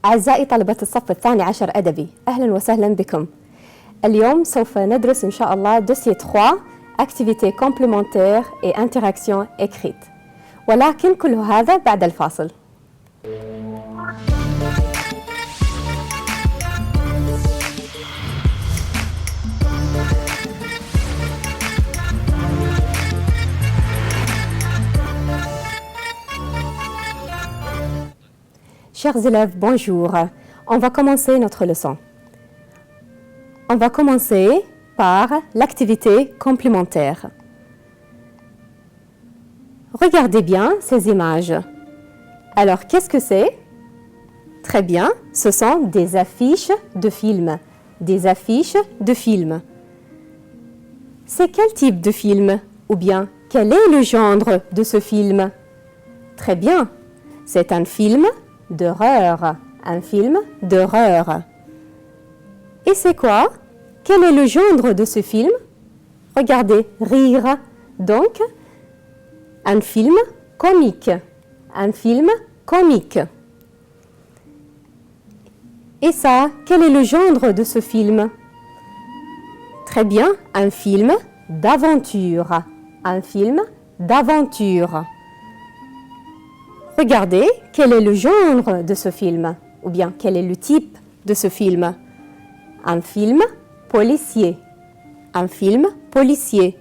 أعزائي طلبة الصف الثاني عشر أدبي، أهلا وسهلا بكم. اليوم سوف ندرس إن شاء الله dossier 3 activités complémentaires et interaction écrite. ولكن كل هذا بعد الفاصل. Chers élèves, bonjour. On va commencer notre leçon. On va commencer par l'activité complémentaire. Regardez bien ces images. Alors, qu'est-ce que c'est? Très bien, ce sont des affiches de films. Des affiches de films. C'est quel type de film? Ou bien, quel est le genre de ce film? Très bien, c'est un film d'horreur. Un film d'horreur. Et c'est quoi? Quel est le genre de ce film? Regardez, rire. Donc, un film comique. Un film comique. Et ça, quel est le genre de ce film? Très bien, un film d'aventure. Un film d'aventure. Regardez, quel est le genre de ce film? Ou bien, quel est le type de ce film? Un film policier. Un film policier.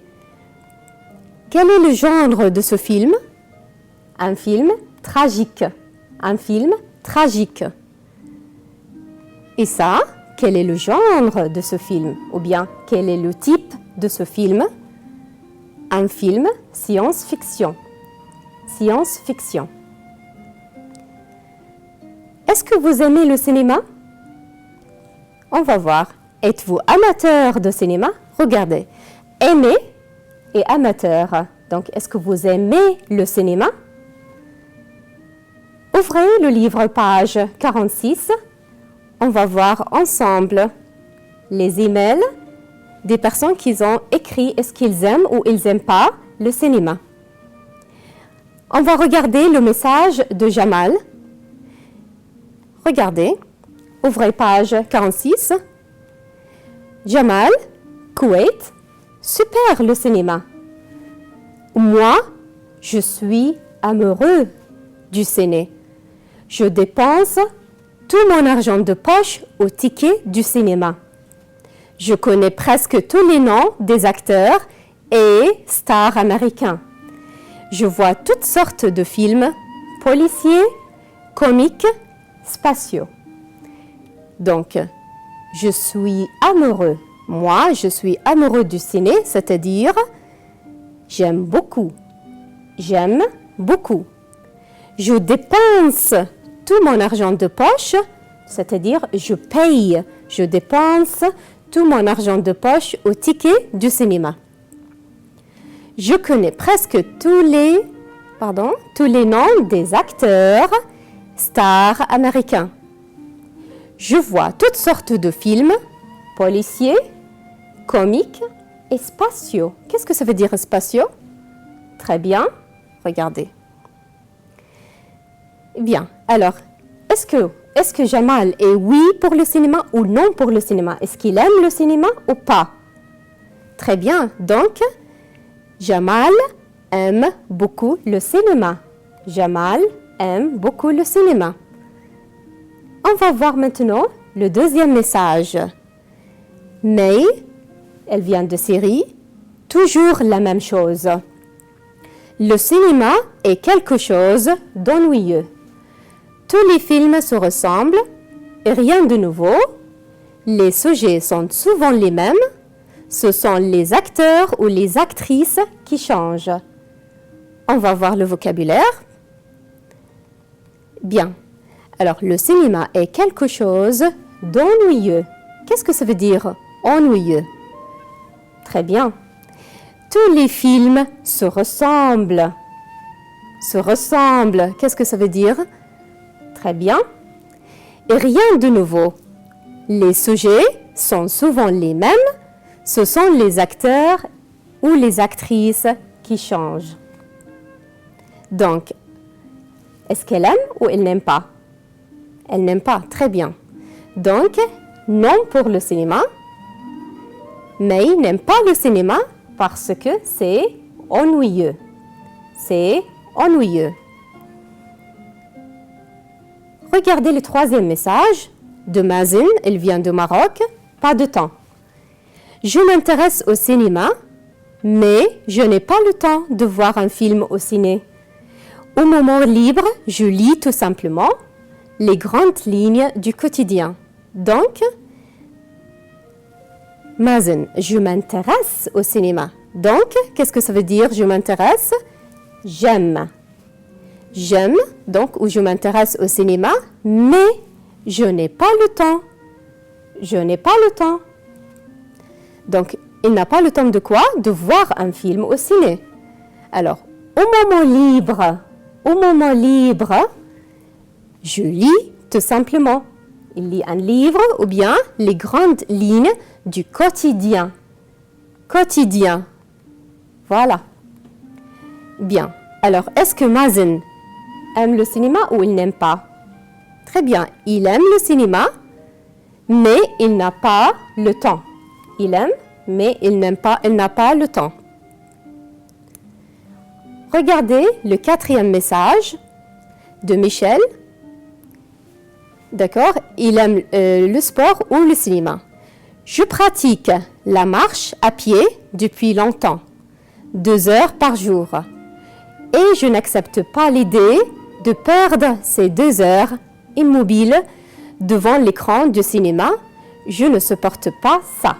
Quel est le genre de ce film? Un film tragique. Un film tragique. Et ça, quel est le genre de ce film? Ou bien, quel est le type de ce film? Un film science-fiction. Science-fiction. Est-ce que vous aimez le cinéma? On va voir. Êtes-vous amateur de cinéma? Regardez. Aimer et amateur. Donc, est-ce que vous aimez le cinéma? Ouvrez le livre page 46. On va voir ensemble les emails des personnes qui ont écrit est-ce qu'ils aiment ou ils n'aiment pas le cinéma. On va regarder le message de Jamal. Regardez, ouvrez page 46. Jamal, Koweït, super le cinéma. Moi, je suis amoureux du ciné. Je dépense tout mon argent de poche au ticket du cinéma. Je connais presque tous les noms des acteurs et stars américains. Je vois toutes sortes de films, policiers, comiques, spatiaux. Donc, je suis amoureux. Moi, je suis amoureux du ciné, c'est-à-dire j'aime beaucoup. J'aime beaucoup. Je dépense tout mon argent de poche, c'est-à-dire je paye. Je dépense tout mon argent de poche au ticket du cinéma. Je connais presque tous les noms des acteurs, stars américains. Je vois toutes sortes de films, policiers, comiques et spatiaux. Qu'est-ce que ça veut dire spatiaux? Très bien, regardez. Bien, alors, est-ce que Jamal est oui pour le cinéma ou non pour le cinéma? Est-ce qu'il aime le cinéma ou pas? Très bien, donc, Jamal aime beaucoup le cinéma. Jamal aime beaucoup le cinéma. On va voir maintenant le deuxième message. Mais, elle vient de Syrie, toujours la même chose. Le cinéma est quelque chose d'ennuyeux. Tous les films se ressemblent, et rien de nouveau. Les sujets sont souvent les mêmes. Ce sont les acteurs ou les actrices qui changent. On va voir le vocabulaire. Bien. Alors, le cinéma est quelque chose d'ennuyeux. Qu'est-ce que ça veut dire, ennuyeux? Très bien. Tous les films se ressemblent. Se ressemblent. Qu'est-ce que ça veut dire? Très bien. Et rien de nouveau. Les sujets sont souvent les mêmes. Ce sont les acteurs ou les actrices qui changent. Donc, est-ce qu'elle aime ou elle n'aime pas? Elle n'aime pas. Très bien. Donc, non pour le cinéma. May n'aime pas le cinéma parce que c'est ennuyeux. C'est ennuyeux. Regardez le troisième message de Mazen. Elle vient du Maroc. Pas de temps. Je m'intéresse au cinéma, mais je n'ai pas le temps de voir un film au ciné. Au moment libre, je lis tout simplement les grandes lignes du quotidien. Donc, Mazen, je m'intéresse au cinéma. Donc, qu'est-ce que ça veut dire je m'intéresse? J'aime. J'aime, donc, ou je m'intéresse au cinéma, mais je n'ai pas le temps. Je n'ai pas le temps. Donc, il n'a pas le temps de quoi? De voir un film au ciné. Alors, au moment libre, je lis tout simplement. Il lit un livre ou bien les grandes lignes du quotidien. Quotidien. Voilà. Bien. Alors, est-ce que Mazen aime le cinéma ou il n'aime pas? Très bien. Il aime le cinéma, mais il n'a pas le temps. Il aime, mais il n'a pas le temps. Regardez le quatrième message de Michel. D'accord? Il aime le sport ou le cinéma. Je pratique la marche à pied depuis longtemps, 2 heures par jour. Et je n'accepte pas l'idée de perdre ces 2 heures immobiles devant l'écran du cinéma. Je ne supporte pas ça.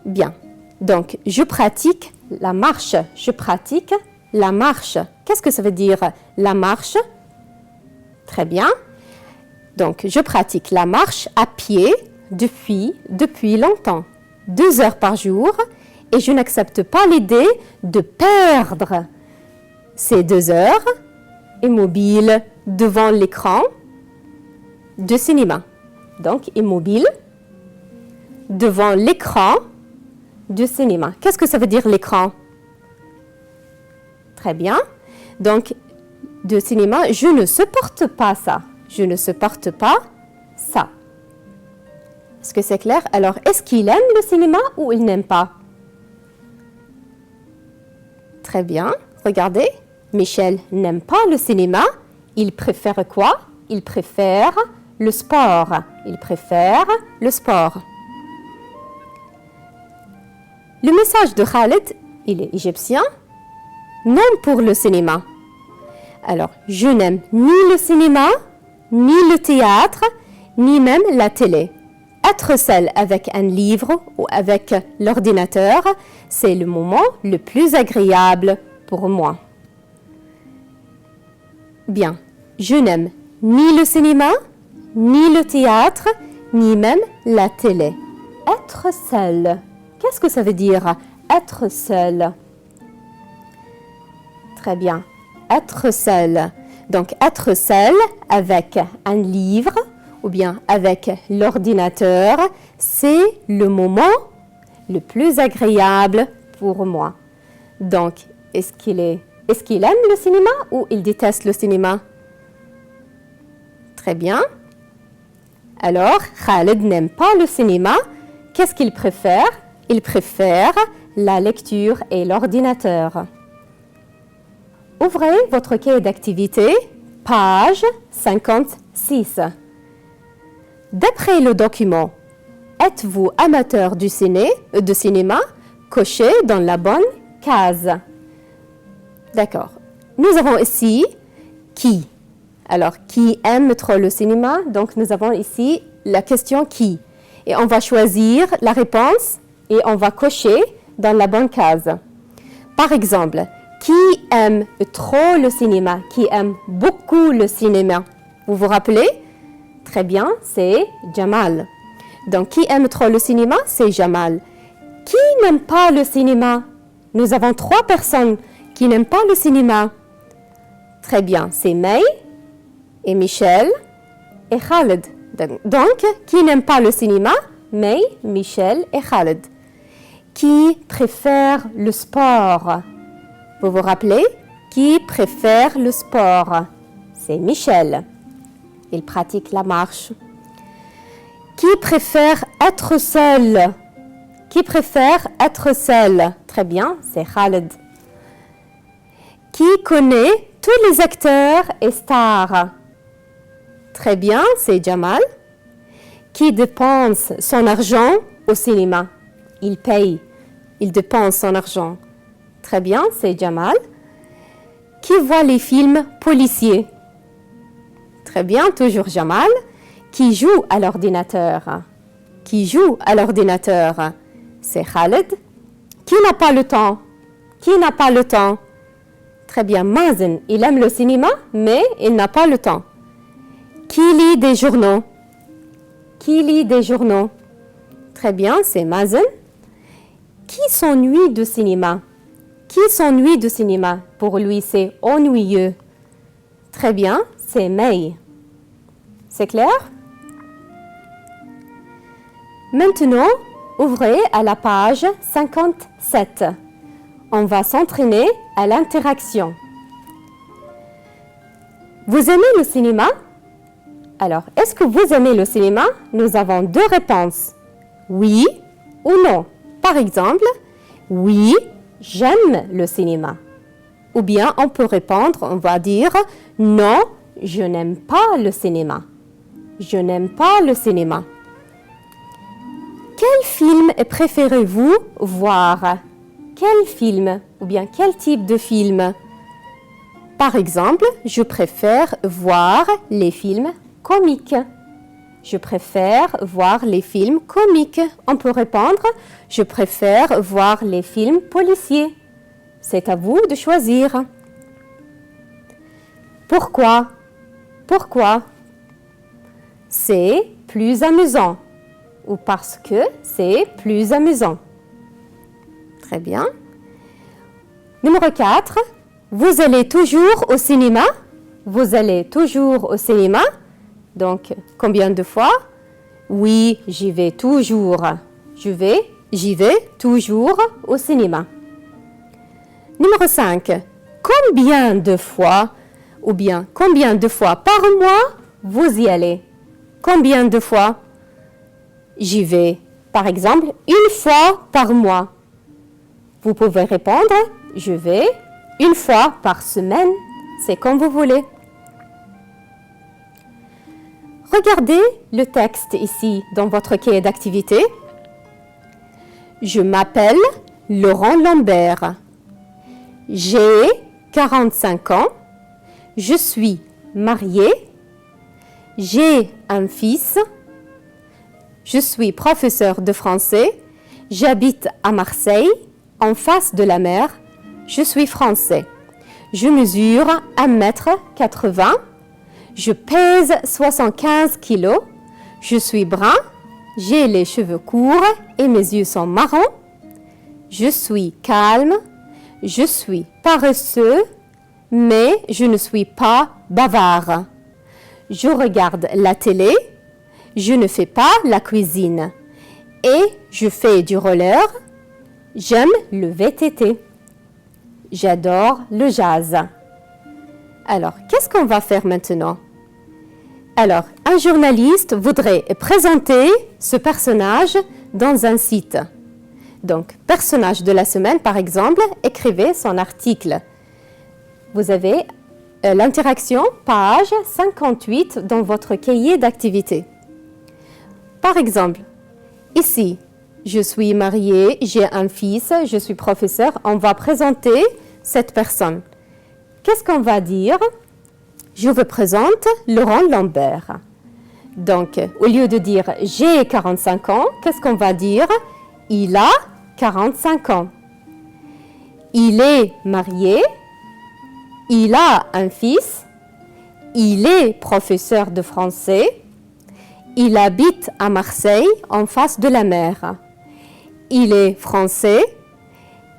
Bien. Donc, je pratique la marche. Je pratique la marche. Qu'est-ce que ça veut dire la marche? Très bien. Donc, je pratique la marche à pied depuis longtemps. 2 heures par jour. Et je n'accepte pas l'idée de perdre ces 2 heures immobile devant l'écran de cinéma. Donc, immobile devant l'écran du cinéma. Qu'est-ce que ça veut dire l'écran? Très bien. Donc, de cinéma, je ne supporte pas ça. Je ne supporte pas ça. Est-ce que c'est clair? Alors, est-ce qu'il aime le cinéma ou il n'aime pas? Très bien. Regardez. Michel n'aime pas le cinéma. Il préfère quoi? Il préfère le sport. Il préfère le sport. Le message de Khaled, il est égyptien. Non pour le cinéma. Alors, je n'aime ni le cinéma, ni le théâtre, ni même la télé. Être seul avec un livre ou avec l'ordinateur, c'est le moment le plus agréable pour moi. Bien, je n'aime ni le cinéma, ni le théâtre, ni même la télé. Être seul. Qu'est-ce que ça veut dire être seul? Très bien. Être seul. Donc, être seul avec un livre ou bien avec l'ordinateur, c'est le moment le plus agréable pour moi. Donc, est-ce qu'il aime le cinéma ou il déteste le cinéma? Très bien. Alors, Khaled n'aime pas le cinéma. Qu'est-ce qu'il préfère? Il préfère la lecture et l'ordinateur. Ouvrez votre cahier d'activité, page 56. D'après le document, êtes-vous amateur de cinéma? Cochez dans la bonne case. D'accord. Nous avons ici qui. Alors, qui aime trop le cinéma? Donc, nous avons ici la question qui. Et on va choisir la réponse et on va cocher dans la bonne case. Par exemple, qui aime trop le cinéma? Qui aime beaucoup le cinéma? Vous vous rappelez? Très bien, c'est Jamal. Donc, qui aime trop le cinéma? C'est Jamal. Qui n'aime pas le cinéma? Nous avons 3 personnes qui n'aiment pas le cinéma. Très bien, c'est May et Michel et Khaled. Donc, qui n'aime pas le cinéma? May, Michel et Khaled. Qui préfère le sport? Vous vous rappelez? Qui préfère le sport? C'est Michel. Il pratique la marche. Qui préfère être seul? Qui préfère être seul? Très bien, c'est Khaled. Qui connaît tous les acteurs et stars? Très bien, c'est Jamal. Qui dépense son argent au cinéma? Il paye, il dépense son argent. Très bien, c'est Jamal. Qui voit les films policiers? Très bien, toujours Jamal. Qui joue à l'ordinateur? Qui joue à l'ordinateur? C'est Khaled. Qui n'a pas le temps? Qui n'a pas le temps? Très bien, Mazen, il aime le cinéma, mais il n'a pas le temps. Qui lit des journaux? Qui lit des journaux? Très bien, c'est Mazen. Qui s'ennuie de cinéma? Qui s'ennuie de cinéma? Pour lui, c'est ennuyeux. Très bien, c'est May. C'est clair? Maintenant, ouvrez à la page 57. On va s'entraîner à l'interaction. Vous aimez le cinéma? Alors, est-ce que vous aimez le cinéma? Nous avons deux réponses. Oui ou non. Par exemple, oui, j'aime le cinéma. Ou bien on peut répondre, on va dire non, je n'aime pas le cinéma. Je n'aime pas le cinéma. Quel film préférez-vous voir? Quel film ou bien quel type de film? Par exemple, je préfère voir les films comiques. Je préfère voir les films comiques. On peut répondre, je préfère voir les films policiers. C'est à vous de choisir. Pourquoi? Pourquoi? C'est plus amusant. Ou parce que c'est plus amusant. Très bien. Numéro 4. Vous allez toujours au cinéma? Vous allez toujours au cinéma? Donc, combien de fois? Oui, j'y vais toujours. J'y vais toujours au cinéma. Numéro 5. Combien de fois ou bien combien de fois par mois vous y allez? Combien de fois? J'y vais, par exemple, une fois par mois. Vous pouvez répondre, je vais une fois par semaine. C'est comme vous voulez. Regardez le texte ici dans votre cahier d'activité. Je m'appelle Laurent Lambert. J'ai 45 ans. Je suis mariée. J'ai un fils. Je suis professeur de français. J'habite à Marseille, en face de la mer. Je suis français. Je mesure 1,80 m. Je pèse 75 kg. Je suis brun. J'ai les cheveux courts et mes yeux sont marrons. Je suis calme. Je suis paresseux, mais je ne suis pas bavard. Je regarde la télé. Je ne fais pas la cuisine. Et je fais du roller. J'aime le VTT. J'adore le jazz. Alors, qu'est-ce qu'on va faire maintenant? Alors, un journaliste voudrait présenter ce personnage dans un site. Donc, personnage de la semaine, par exemple, écrivez son article. Vous avez l'interaction, page 58 dans votre cahier d'activité. Par exemple, ici, je suis mariée, j'ai un fils, je suis professeur. On va présenter cette personne. Qu'est-ce qu'on va dire? Je vous présente Laurent Lambert. Donc, au lieu de dire « j'ai 45 ans », qu'est-ce qu'on va dire? Il a 45 ans. Il est marié. Il a un fils. Il est professeur de français. Il habite à Marseille, en face de la mer. Il est français.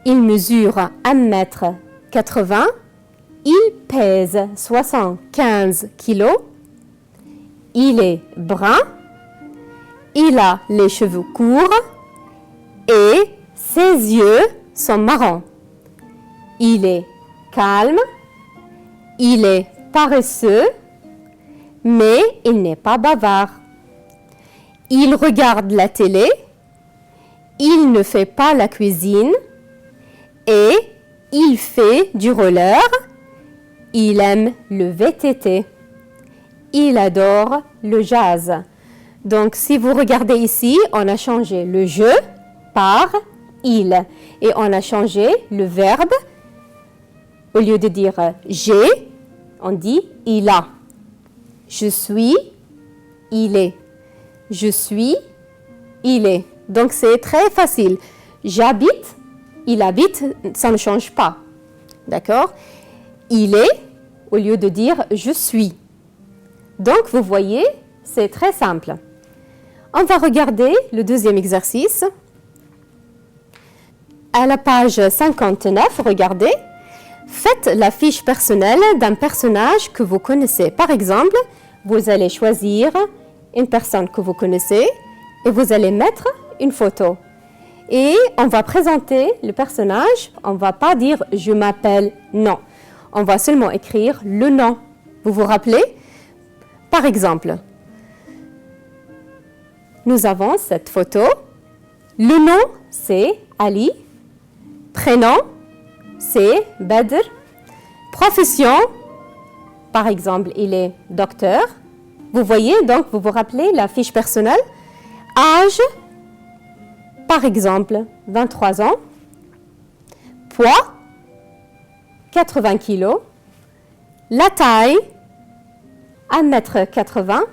Il mesure 1,80 m. Il pèse 75 kg. Il est brun. Il a les cheveux courts et ses yeux sont marrons. Il est calme. Il est paresseux, mais il n'est pas bavard. Il regarde la télé, il ne fait pas la cuisine et il fait du roller. Il aime le VTT. Il adore le jazz. Donc, si vous regardez ici, on a changé le je par il. Et on a changé le verbe. Au lieu de dire j'ai, on dit il a. Je suis, il est. Je suis, il est. Donc, c'est très facile. J'habite, il habite, ça ne change pas. D'accord? Il est, au lieu de dire je suis. Donc, vous voyez, c'est très simple. On va regarder le deuxième exercice. À la page 59, regardez. Faites la fiche personnelle d'un personnage que vous connaissez. Par exemple, vous allez choisir une personne que vous connaissez et vous allez mettre une photo. Et on va présenter le personnage. On ne va pas dire « je m'appelle », non. On va seulement écrire le nom. Vous vous rappelez? Par exemple, nous avons cette photo. Le nom, c'est Ali. Prénom, c'est Badr. Profession, par exemple, il est docteur. Vous voyez, donc, vous vous rappelez la fiche personnelle. Âge, par exemple, 23 ans. Poids, 80 kg. La taille, 1,80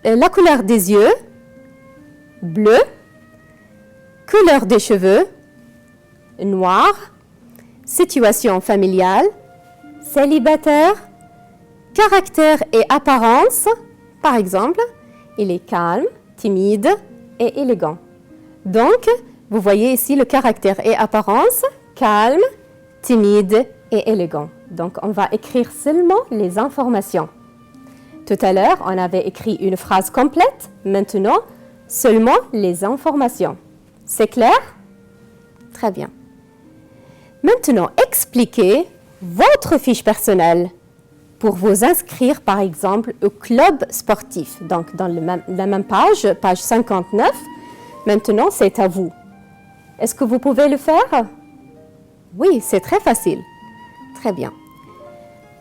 m. La couleur des yeux, bleu. Couleur des cheveux, noir. Situation familiale, célibataire. Caractère et apparence, par exemple, il est calme, timide et élégant. Donc, vous voyez ici le caractère et apparence, calme, timide et élégant. Donc, on va écrire seulement les informations. Tout à l'heure, on avait écrit une phrase complète. Maintenant, seulement les informations. C'est clair? Très bien. Maintenant, expliquez votre fiche personnelle pour vous inscrire, par exemple, au club sportif. Donc, dans la même page, page 59. Maintenant, c'est à vous. Est-ce que vous pouvez le faire? Oui, c'est très facile. Très bien.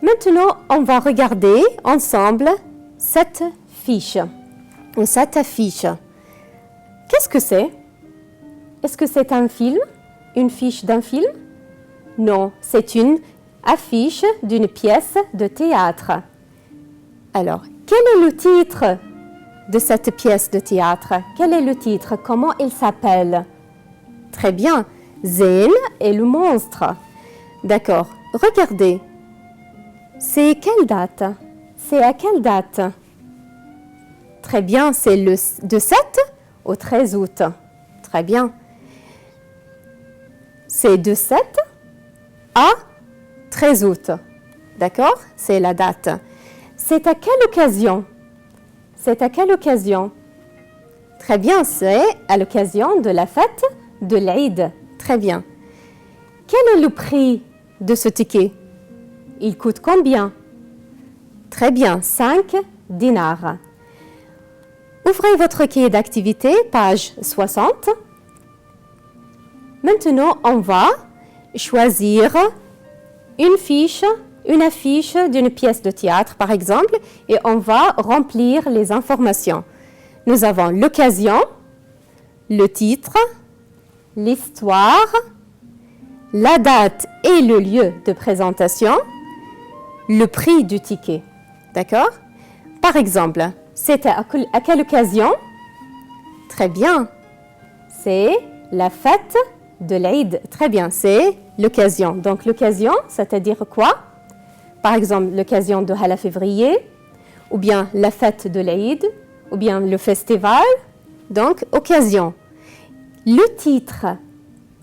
Maintenant, on va regarder ensemble cette fiche ou cette affiche. Qu'est-ce que c'est? Est-ce que c'est un film? Une fiche d'un film? Non, c'est une affiche d'une pièce de théâtre. Alors, quel est le titre de cette pièce de théâtre? Quel est le titre? Comment il s'appelle? Très bien, Zayn et le monstre. D'accord, regardez. C'est quelle date? C'est à quelle date? Très bien, c'est de 7 au 13 août. Très bien. C'est de 7 à 13 août. D'accord? C'est la date. C'est à quelle occasion? C'est à quelle occasion? Très bien, c'est à l'occasion de la fête de l'Aïd. Très bien. Quel est le prix de ce ticket? Il coûte combien? Très bien, 5 dinars. Ouvrez votre cahier d'activité, page 60. Maintenant, on va choisir une affiche d'une pièce de théâtre, par exemple, et on va remplir les informations. Nous avons l'occasion, le titre, l'histoire, la date et le lieu de présentation, le prix du ticket. D'accord? Par exemple, c'était à quelle occasion? Très bien. C'est la fête de l'Aïd. Très bien, c'est l'occasion. Donc, l'occasion, c'est-à-dire quoi? Par exemple, l'occasion de Hala février, ou bien la fête de l'Aïd, ou bien le festival. Donc, occasion. Le titre.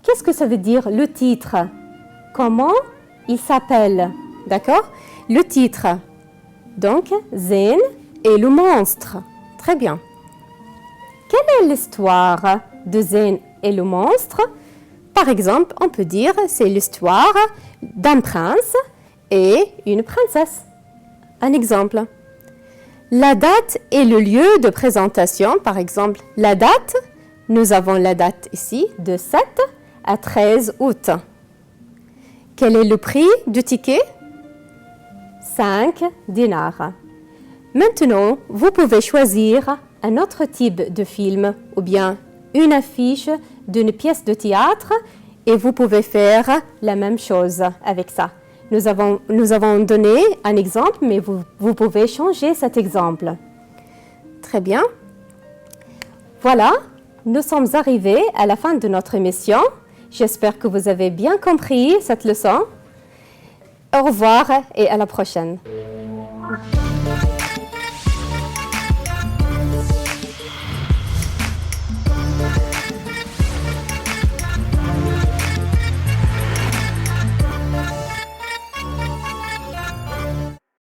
Qu'est-ce que ça veut dire, le titre? Comment il s'appelle? D'accord? Le titre. Donc, Zayn et le monstre. Très bien. Quelle est l'histoire de Zayn et le monstre? Par exemple, on peut dire c'est l'histoire d'un prince et une princesse. Un exemple. La date et le lieu de présentation, par exemple, la date, nous avons la date ici de 7 à 13 août. Quel est le prix du ticket? 5 dinars. Maintenant, vous pouvez choisir un autre type de film ou bien une affiche d'une pièce de théâtre et vous pouvez faire la même chose avec ça. Nous avons donné un exemple, mais vous pouvez changer cet exemple. Très bien. Voilà, nous sommes arrivés à la fin de notre émission. J'espère que vous avez bien compris cette leçon. Au revoir et à la prochaine.